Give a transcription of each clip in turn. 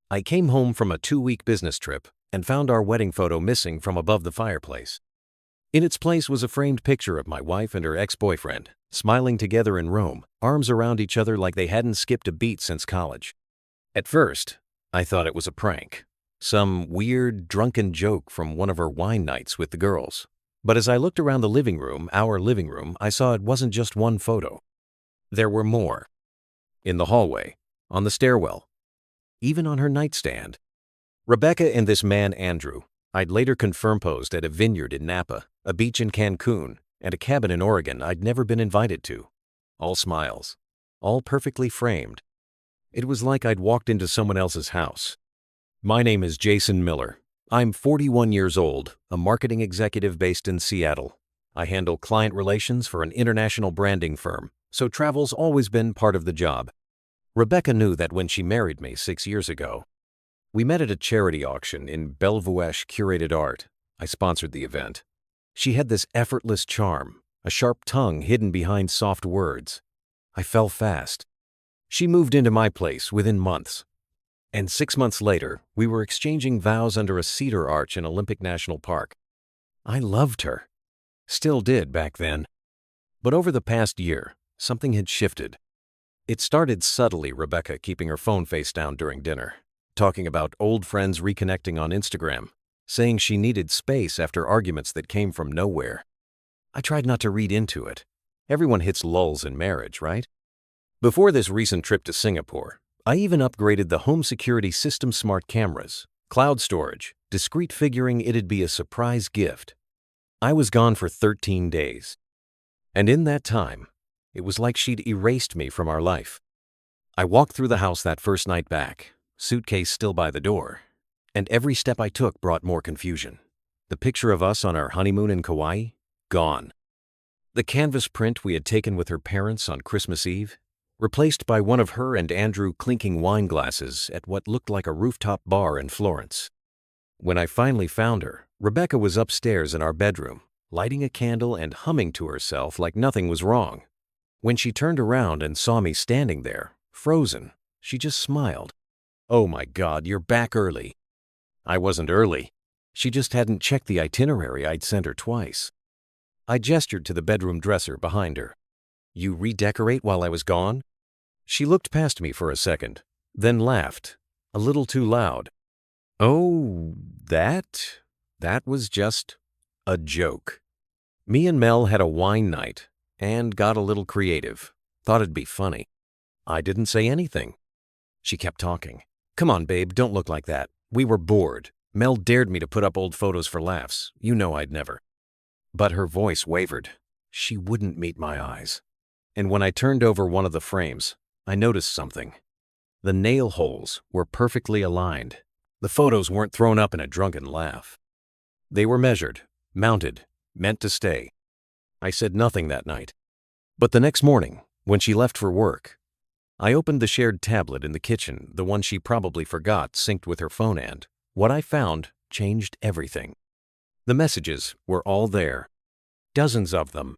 I came home from a 2-week business trip and found our wedding photo missing from above the fireplace. In its place was a framed picture of my wife and her ex-boyfriend, smiling together in Rome, arms around each other like they hadn't skipped a beat since college. At first, I thought it was a prank, some weird, drunken joke from one of her wine nights with the girls. But as I looked around the living room, our living room, I saw it wasn't just one photo. There were more. In the hallway, on the stairwell, even on her nightstand. Rebecca and this man, Andrew, I'd later confirm posed at a vineyard in Napa, a beach in Cancun, and a cabin in Oregon I'd never been invited to. All smiles. All perfectly framed. It was like I'd walked into someone else's house. My name is Jason Miller. I'm 41 years old, a marketing executive based in Seattle. I handle client relations for an international branding firm, so travel's always been part of the job. Rebecca knew that when she married me 6 years ago. We met at a charity auction in Bellevueche Curated Art. I sponsored the event. She had this effortless charm, a sharp tongue hidden behind soft words. I fell fast. She moved into my place within months. And 6 months later, we were exchanging vows under a cedar arch in Olympic National Park. I loved her. Still did back then. But over the past year, something had shifted. It started subtly, Rebecca keeping her phone face down during dinner, talking about old friends reconnecting on Instagram, saying she needed space after arguments that came from nowhere. I tried not to read into it. Everyone hits lulls in marriage, right? Before this recent trip to Singapore, I even upgraded the home security system, smart cameras, cloud storage, discreet, figuring it'd be a surprise gift. I was gone for 13 days. And in that time, it was like she'd erased me from our life. I walked through the house that first night back, suitcase still by the door, and every step I took brought more confusion. The picture of us on our honeymoon in Kauai? Gone. The canvas print we had taken with her parents on Christmas Eve? Replaced by one of her and Andrew clinking wine glasses at what looked like a rooftop bar in Florence. When I finally found her, Rebecca was upstairs in our bedroom, lighting a candle and humming to herself like nothing was wrong. When she turned around and saw me standing there, frozen, she just smiled. "Oh my God, you're back early." I wasn't early. She just hadn't checked the itinerary I'd sent her twice. I gestured to the bedroom dresser behind her. "You redecorate while I was gone?" She looked past me for a second, then laughed, a little too loud. "Oh, that was just a joke. Me and Mel had a wine night and got a little creative. Thought it'd be funny." I didn't say anything. She kept talking. "Come on, babe, don't look like that. We were bored. Mel dared me to put up old photos for laughs. You know I'd never." But her voice wavered. She wouldn't meet my eyes. And when I turned over one of the frames, I noticed something. The nail holes were perfectly aligned. The photos weren't thrown up in a drunken laugh. They were measured, mounted, meant to stay. I said nothing that night. But the next morning, when she left for work, I opened the shared tablet in the kitchen, the one she probably forgot synced with her phone, and what I found changed everything. The messages were all there. Dozens of them.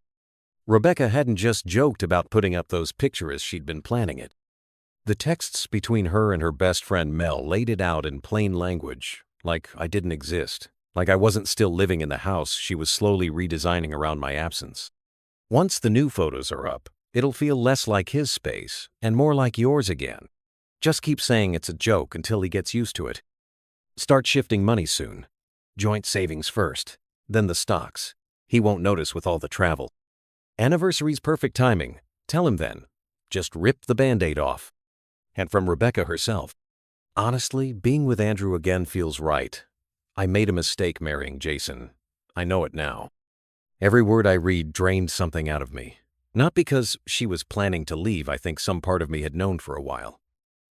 Rebecca hadn't just joked about putting up those pictures, she'd been planning it. The texts between her and her best friend Mel laid it out in plain language, like I didn't exist, like I wasn't still living in the house she was slowly redesigning around my absence. "Once the new photos are up, it'll feel less like his space and more like yours again. Just keep saying it's a joke until he gets used to it. Start shifting money soon. Joint savings first, then the stocks. He won't notice with all the travel. Anniversary's perfect timing. Tell him then. Just rip the Band-Aid off." And from Rebecca herself, "Honestly, being with Andrew again feels right. I made a mistake marrying Jason. I know it now." Every word I read drained something out of me. Not because she was planning to leave, I think some part of me had known for a while.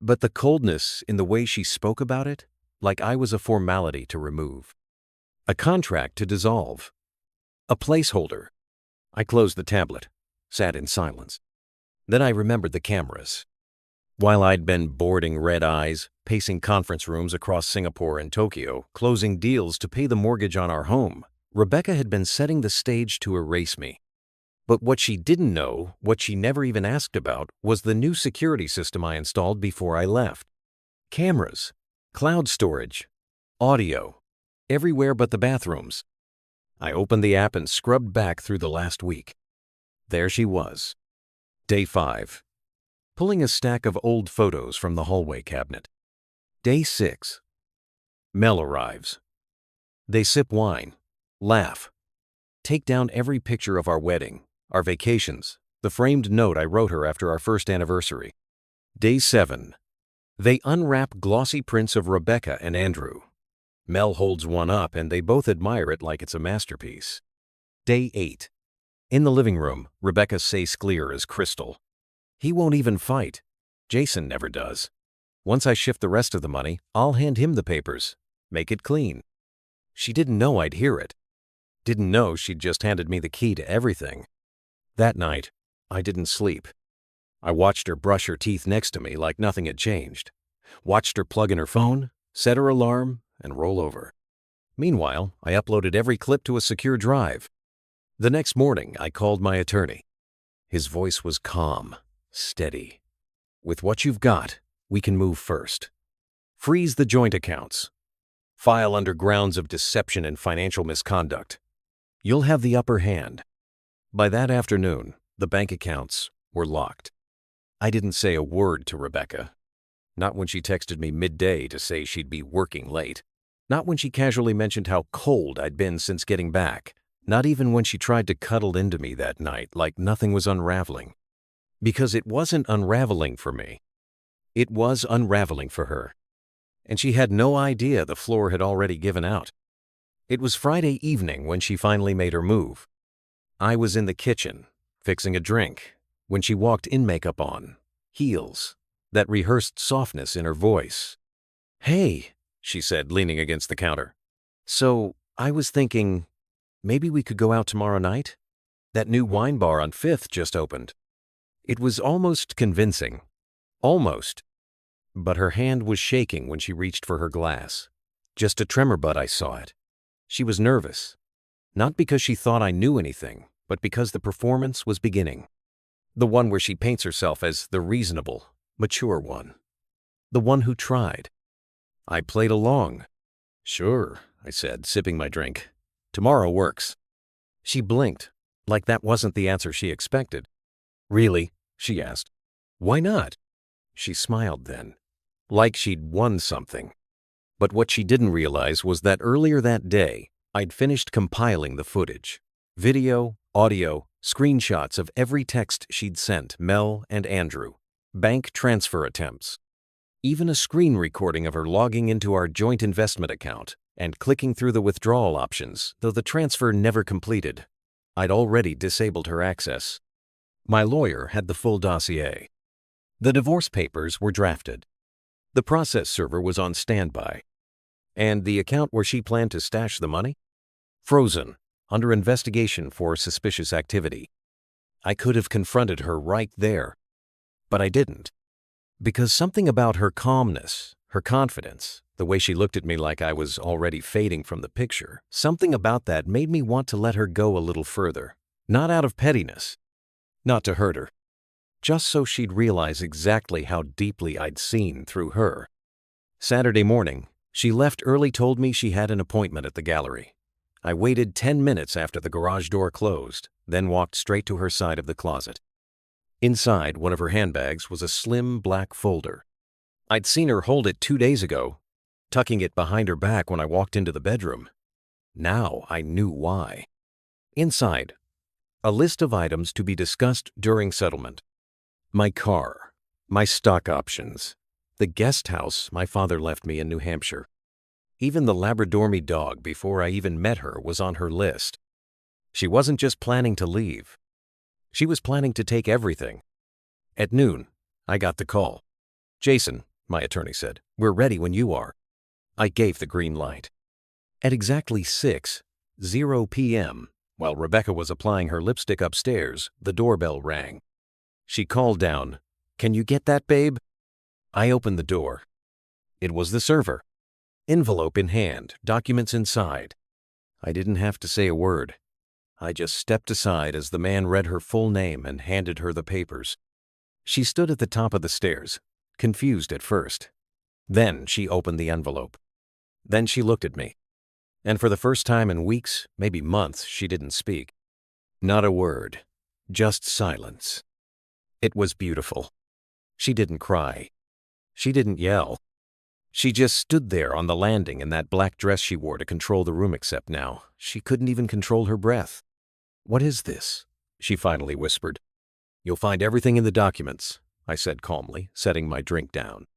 But the coldness in the way she spoke about it, like I was a formality to remove. A contract to dissolve. A placeholder. I closed the tablet, sat in silence. Then I remembered the cameras. While I'd been boarding red eyes, pacing conference rooms across Singapore and Tokyo, closing deals to pay the mortgage on our home, Rebecca had been setting the stage to erase me. But what she didn't know, what she never even asked about, was the new security system I installed before I left. Cameras. Cloud storage. Audio. Everywhere but the bathrooms. I opened the app and scrubbed back through the last week. There she was. Day 5. Pulling a stack of old photos from the hallway cabinet. Day 6. Mel arrives. They sip wine, laugh, take down every picture of our wedding, our vacations, the framed note I wrote her after our first anniversary. Day 7. They unwrap glossy prints of Rebecca and Andrew. Mel holds one up and they both admire it like it's a masterpiece. Day 8. In the living room, Rebecca stays clear as crystal. He won't even fight. Jason never does. Once I shift the rest of the money, I'll hand him the papers. Make it clean. She didn't know I'd hear it. Didn't know she'd just handed me the key to everything. That night, I didn't sleep. I watched her brush her teeth next to me like nothing had changed. Watched her plug in her phone, set her alarm, and roll over. Meanwhile, I uploaded every clip to a secure drive. The next morning, I called my attorney. His voice was calm, steady. With what you've got, we can move first. Freeze the joint accounts. File under grounds of deception and financial misconduct. You'll have the upper hand. By that afternoon, the bank accounts were locked. I didn't say a word to Rebecca. Not when she texted me midday to say she'd be working late. Not when she casually mentioned how cold I'd been since getting back. Not even when she tried to cuddle into me that night like nothing was unraveling. Because it wasn't unraveling for me. It was unraveling for her. And she had no idea the floor had already given out. It was Friday evening when she finally made her move. I was in the kitchen, fixing a drink, when she walked in makeup on, heels, that rehearsed softness in her voice. "Hey," she said, leaning against the counter. "So, I was thinking, maybe we could go out tomorrow night? That new wine bar on 5th just opened." It was almost convincing. Almost. But her hand was shaking when she reached for her glass. Just a tremor, but I saw it. She was nervous. Not because she thought I knew anything, but because the performance was beginning. The one where she paints herself as the reasonable, mature one. The one who tried. I played along. "Sure," I said, sipping my drink. "Tomorrow works." She blinked, like that wasn't the answer she expected. "Really?" she asked. "Why not?" She smiled then, like she'd won something. But what she didn't realize was that earlier that day, I'd finished compiling the footage. Video, audio, screenshots of every text she'd sent Mel and Andrew. Bank transfer attempts. Even a screen recording of her logging into our joint investment account and clicking through the withdrawal options, though the transfer never completed. I'd already disabled her access. My lawyer had the full dossier. The divorce papers were drafted. The process server was on standby. And the account where she planned to stash the money? Frozen, under investigation for suspicious activity. I could have confronted her right there. But I didn't. Because something about her calmness, her confidence, the way she looked at me like I was already fading from the picture, something about that made me want to let her go a little further. Not out of pettiness. Not to hurt her. Just so she'd realize exactly how deeply I'd seen through her. Saturday morning, she left early, told me she had an appointment at the gallery. I waited 10 minutes after the garage door closed, then walked straight to her side of the closet. Inside one of her handbags was a slim black folder. I'd seen her hold it 2 days ago, tucking it behind her back when I walked into the bedroom. Now I knew why. Inside, a list of items to be discussed during settlement. My car, my stock options, the guest house my father left me in New Hampshire. Even the Labradormy dog before I even met her was on her list. She wasn't just planning to leave. She was planning to take everything. At noon, I got the call. "Jason," my attorney said, "we're ready when you are." I gave the green light. At exactly 6:00 p.m., while Rebecca was applying her lipstick upstairs, the doorbell rang. She called down, "Can you get that, babe?" I opened the door. It was the server. Envelope in hand, documents inside. I didn't have to say a word. I just stepped aside as the man read her full name and handed her the papers. She stood at the top of the stairs, confused at first. Then she opened the envelope. Then she looked at me. And for the first time in weeks, maybe months, she didn't speak. Not a word. Just silence. It was beautiful. She didn't cry. She didn't yell. She just stood there on the landing in that black dress she wore to control the room, except now she couldn't even control her breath. "What is this?" she finally whispered. "You'll find everything in the documents," I said calmly, setting my drink down.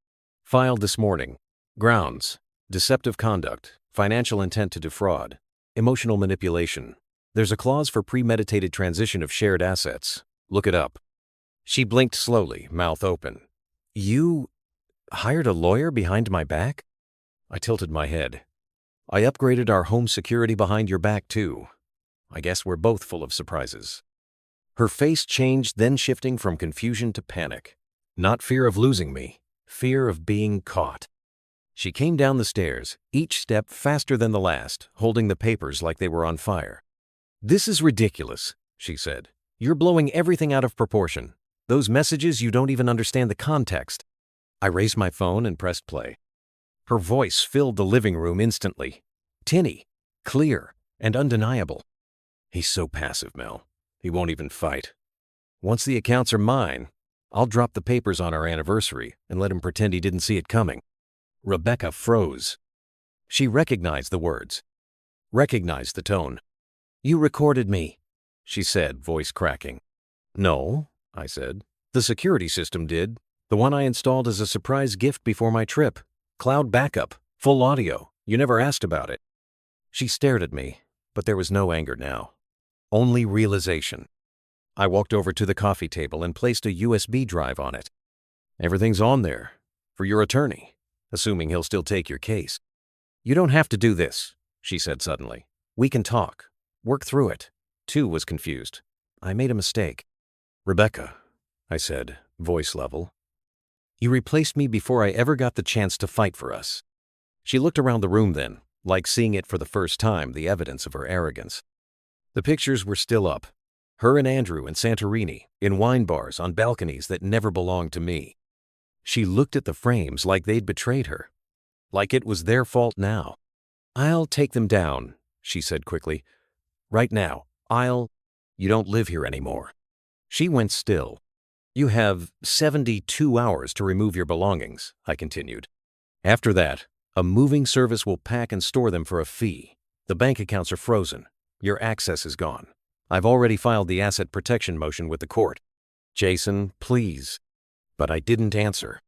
"Filed this morning. Grounds, deceptive conduct, financial intent to defraud, emotional manipulation. There's a clause for premeditated transition of shared assets. Look it up." She blinked slowly, mouth open. "You hired a lawyer behind my back?" I tilted my head. "I upgraded our home security behind your back, too. I guess we're both full of surprises." Her face changed, then shifting from confusion to panic. Not fear of losing me, fear of being caught. She came down the stairs, each step faster than the last, holding the papers like they were on fire. "This is ridiculous," she said. "You're blowing everything out of proportion. Those messages, you don't even understand the context." I raised my phone and pressed play. Her voice filled the living room instantly. Tinny, clear, and undeniable. "He's so passive, Mel. He won't even fight. Once the accounts are mine, I'll drop the papers on our anniversary and let him pretend he didn't see it coming." Rebecca froze. She recognized the words, recognized the tone. "You recorded me," she said, voice cracking. "No," I said. "The security system did. The one I installed as a surprise gift before my trip. Cloud backup, full audio. You never asked about it." She stared at me, but there was no anger now. Only realization. I walked over to the coffee table and placed a USB drive on it. "Everything's on there. For your attorney, assuming he'll still take your case." "You don't have to do this," she said suddenly. "We can talk. Work through it." Tu was confused. "I made a mistake." "Rebecca," I said, voice level. "You replaced me before I ever got the chance to fight for us." She looked around the room then, like seeing it for the first time, the evidence of her arrogance. The pictures were still up. Her and Andrew in Santorini, in wine bars, on balconies that never belonged to me. She looked at the frames like they'd betrayed her. Like it was their fault now. "I'll take them down," she said quickly. "Right now. You don't live here anymore." She went still. "You have 72 hours to remove your belongings," I continued. "After that, a moving service will pack and store them for a fee. The bank accounts are frozen. Your access is gone. I've already filed the asset protection motion with the court." "Jason, please." But I didn't answer.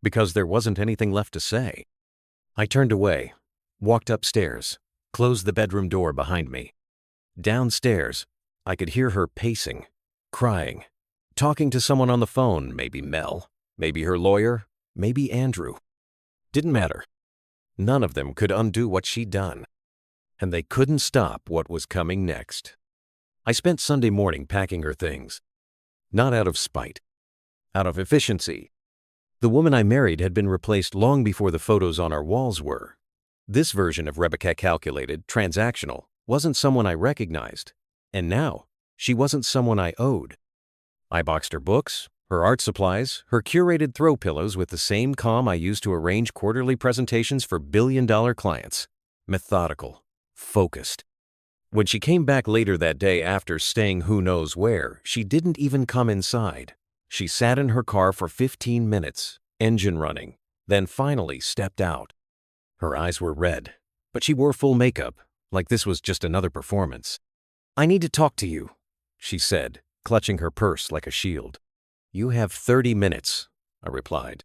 Because there wasn't anything left to say. I turned away, walked upstairs, closed the bedroom door behind me. Downstairs, I could hear her pacing, crying, talking to someone on the phone, maybe Mel, maybe her lawyer, maybe Andrew. Didn't matter. None of them could undo what she'd done. And they couldn't stop what was coming next. I spent Sunday morning packing her things. Not out of spite. Out of efficiency. The woman I married had been replaced long before the photos on our walls were. This version of Rebecca calculated, transactional, wasn't someone I recognized. And now, she wasn't someone I owed. I boxed her books, her art supplies, her curated throw pillows with the same calm I used to arrange quarterly presentations for billion-dollar clients. Methodical. Focused. When she came back later that day after staying who knows where, she didn't even come inside. She sat in her car for 15 minutes, engine running, then finally stepped out. Her eyes were red, but she wore full makeup, like this was just another performance. "I need to talk to you," she said, clutching her purse like a shield. "You have 30 minutes, I replied.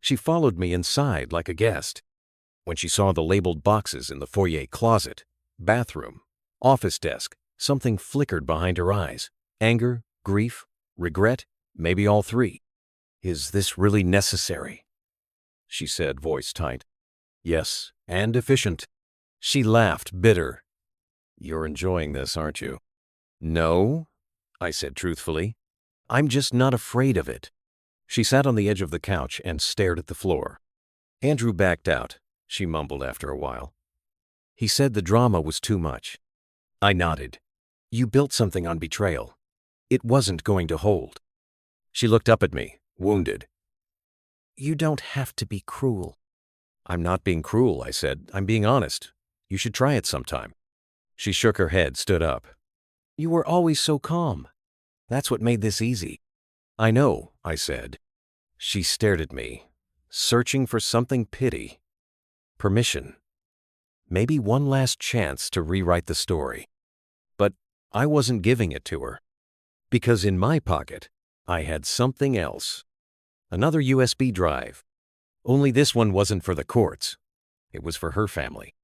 She followed me inside like a guest. When she saw the labeled boxes in the foyer closet, bathroom, office desk, something flickered behind her eyes. Anger, grief, regret, maybe all three. "Is this really necessary?" she said, voice tight. "Yes, and efficient." She laughed, bitter. "You're enjoying this, aren't you?" "No," I said truthfully. "I'm just not afraid of it." She sat on the edge of the couch and stared at the floor. "Andrew backed out," she mumbled after a while. "He said the drama was too much." I nodded. "You built something on betrayal. It wasn't going to hold." She looked up at me, wounded. You don't have to be cruel. I'm not being cruel, I said. I'm being honest. You should try it sometime. She shook her head, stood up. You were always so calm. That's what made this easy. I know, I said. She stared at me, searching for something pity. Permission. Maybe one last chance to rewrite the story. But I wasn't giving it to her. Because in my pocket, I had something else. Another USB drive. Only this one wasn't for the courts. It was for her family.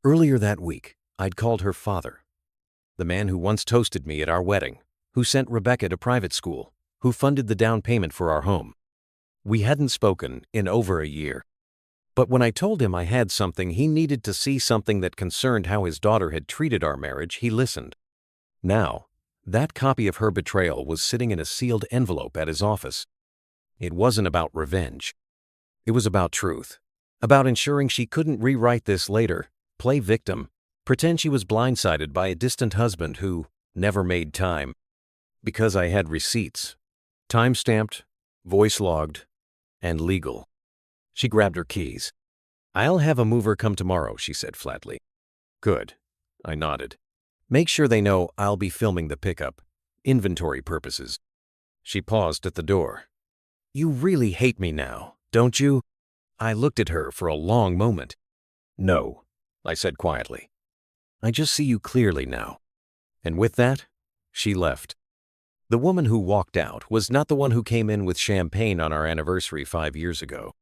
Earlier that week, I'd called her father. The man who once toasted me at our wedding, who sent Rebecca to private school, who funded the down payment for our home. We hadn't spoken in over a year. But when I told him I had something he needed to see, something that concerned how his daughter had treated our marriage, he listened. Now, that copy of her betrayal was sitting in a sealed envelope at his office. It wasn't about revenge. It was about truth. About ensuring she couldn't rewrite this later, play victim, pretend she was blindsided by a distant husband who never made time. Because I had receipts. Time-stamped, voice-logged, and legal. She grabbed her keys. I'll have a mover come tomorrow, she said flatly. Good. I nodded. Make sure they know I'll be filming the pickup. Inventory purposes. She paused at the door. You really hate me now, don't you? I looked at her for a long moment. No, I said quietly. I just see you clearly now. And with that, she left. The woman who walked out was not the one who came in with champagne on our anniversary 5 years ago.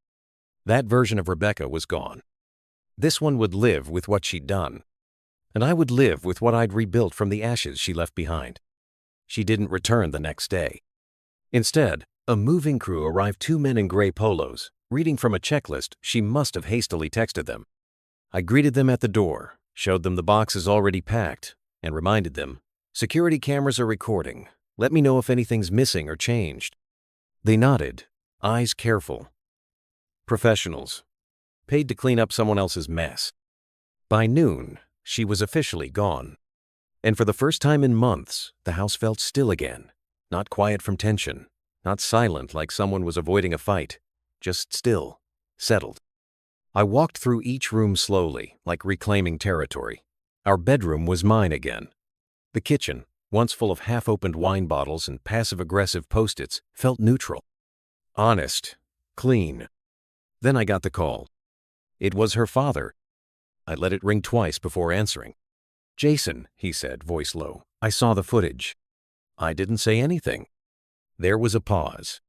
That version of Rebecca was gone. This one would live with what she'd done. And I would live with what I'd rebuilt from the ashes she left behind. She didn't return the next day. Instead, a moving crew arrived, 2 men in gray polos, reading from a checklist she must have hastily texted them. I greeted them at the door, showed them the boxes already packed, and reminded them, security cameras are recording. Let me know if anything's missing or changed. They nodded, eyes careful. Professionals. Paid to clean up someone else's mess. By noon, she was officially gone. And for the first time in months, the house felt still again. Not quiet from tension. Not silent like someone was avoiding a fight. Just still. Settled. I walked through each room slowly, like reclaiming territory. Our bedroom was mine again. The kitchen, once full of half-opened wine bottles and passive-aggressive Post-its, felt neutral. Honest. Clean. Then I got the call. It was her father. I let it ring twice before answering. Jason, he said, voice low, I saw the footage. I didn't say anything. There was a pause.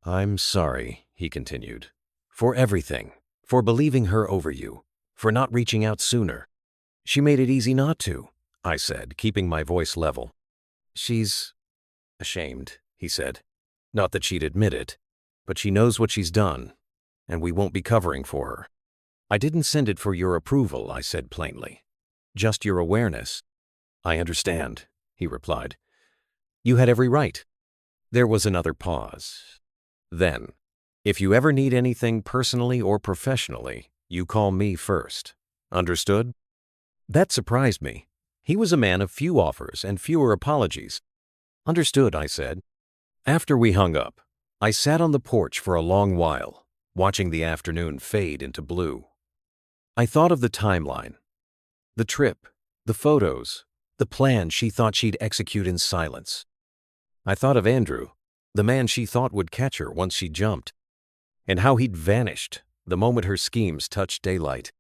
I'm sorry, he continued, for everything, for believing her over you, for not reaching out sooner. She made it easy not to, I said, keeping my voice level. She's ashamed, he said. Not that she'd admit it, but she knows what she's done, and we won't be covering for her. I didn't send it for your approval, I said plainly. Just your awareness. I understand, he replied. You had every right. There was another pause. Then, if you ever need anything personally or professionally, you call me first. Understood? That surprised me. He was a man of few offers and fewer apologies. Understood, I said. After we hung up, I sat on the porch for a long while, watching the afternoon fade into blue. I thought of the timeline. The trip, the photos, the plan she thought she'd execute in silence. I thought of Andrew, the man she thought would catch her once she jumped, and how he'd vanished the moment her schemes touched daylight.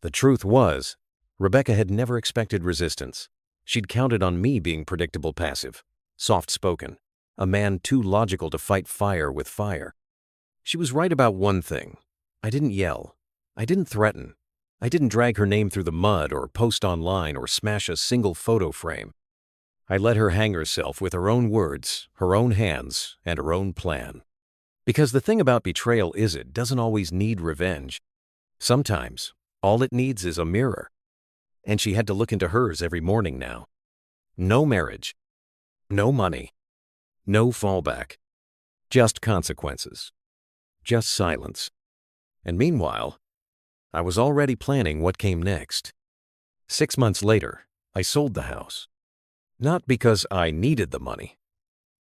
The truth was, Rebecca had never expected resistance. She'd counted on me being predictable, passive, soft-spoken, a man too logical to fight fire with fire. She was right about one thing. I didn't yell. I didn't threaten. I didn't drag her name through the mud or post online or smash a single photo frame. I let her hang herself with her own words, her own hands, and her own plan. Because the thing about betrayal is it doesn't always need revenge. Sometimes, all it needs is a mirror. And she had to look into hers every morning now. No marriage. No money. No fallback. Just consequences. Just silence. And meanwhile, I was already planning what came next. 6 months later, I sold the house. Not because I needed the money.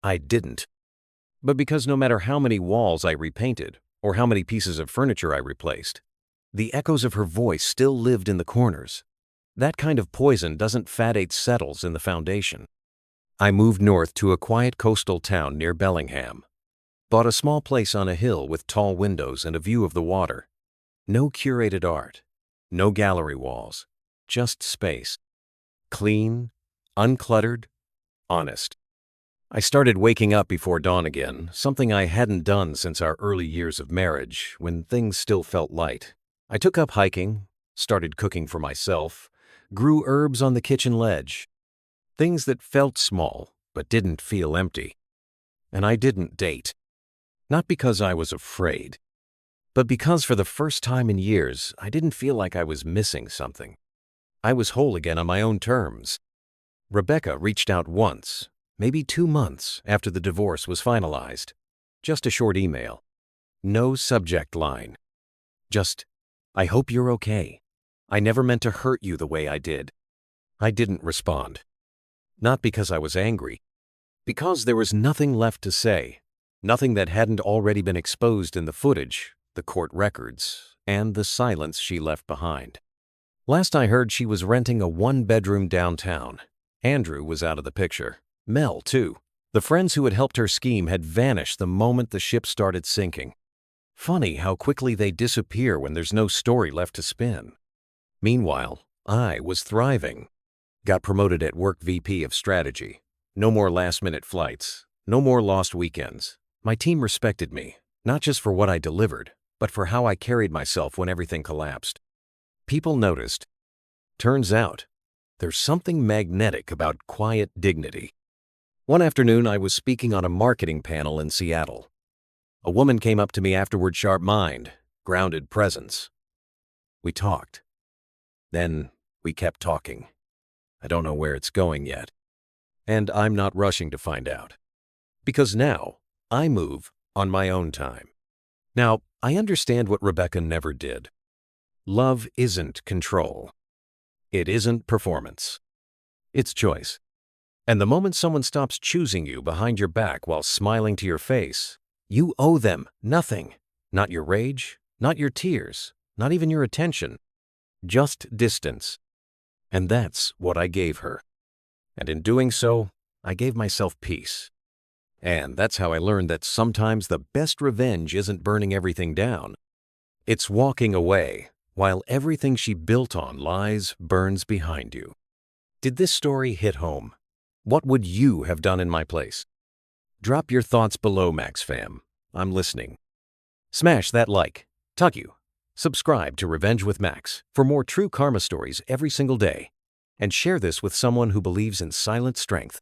I didn't. But because no matter how many walls I repainted or how many pieces of furniture I replaced. The echoes of her voice still lived in the corners. That kind of poison doesn't fat settles in the foundation. I moved north to a quiet coastal town near Bellingham. Bought a small place on a hill with tall windows and a view of the water. No curated art, no gallery walls, just space. Clean, uncluttered, honest. I started waking up before dawn again, something I hadn't done since our early years of marriage, when things still felt light. I took up hiking, started cooking for myself, grew herbs on the kitchen ledge. Things that felt small, but didn't feel empty. And I didn't date. Not because I was afraid, but because for the first time in years, I didn't feel like I was missing something. I was whole again on my own terms. Rebecca reached out once, maybe 2 months after the divorce was finalized. Just a short email. No subject line. Just, "I hope you're okay. I never meant to hurt you the way I did." I didn't respond. Not because I was angry. Because there was nothing left to say. Nothing that hadn't already been exposed in the footage, the court records, and the silence she left behind. Last I heard, she was renting a 1-bedroom downtown. Andrew was out of the picture. Mel, too. The friends who had helped her scheme had vanished the moment the ship started sinking. Funny how quickly they disappear when there's no story left to spin. Meanwhile, I was thriving. Got promoted at work, VP of strategy. No more last-minute flights. No more lost weekends. My team respected me, not just for what I delivered, but for how I carried myself when everything collapsed. People noticed. Turns out, there's something magnetic about quiet dignity. One afternoon, I was speaking on a marketing panel in Seattle. A woman came up to me afterward, sharp mind, grounded presence. We talked. Then we kept talking. I don't know where it's going yet. And I'm not rushing to find out. Because now, I move on my own time. Now, I understand what Rebecca never did. Love isn't control. It isn't performance. It's choice. And the moment someone stops choosing you behind your back while smiling to your face, you owe them nothing. Not your rage, not your tears, not even your attention. Just distance. And that's what I gave her. And in doing so, I gave myself peace. And that's how I learned that sometimes the best revenge isn't burning everything down. It's walking away while everything she built on burns behind you. Did this story hit home? What would you have done in my place? Drop your thoughts below, Max fam. I'm listening. Smash that like. Tug you. Subscribe to Revenge with Max for more true karma stories every single day. And share this with someone who believes in silent strength.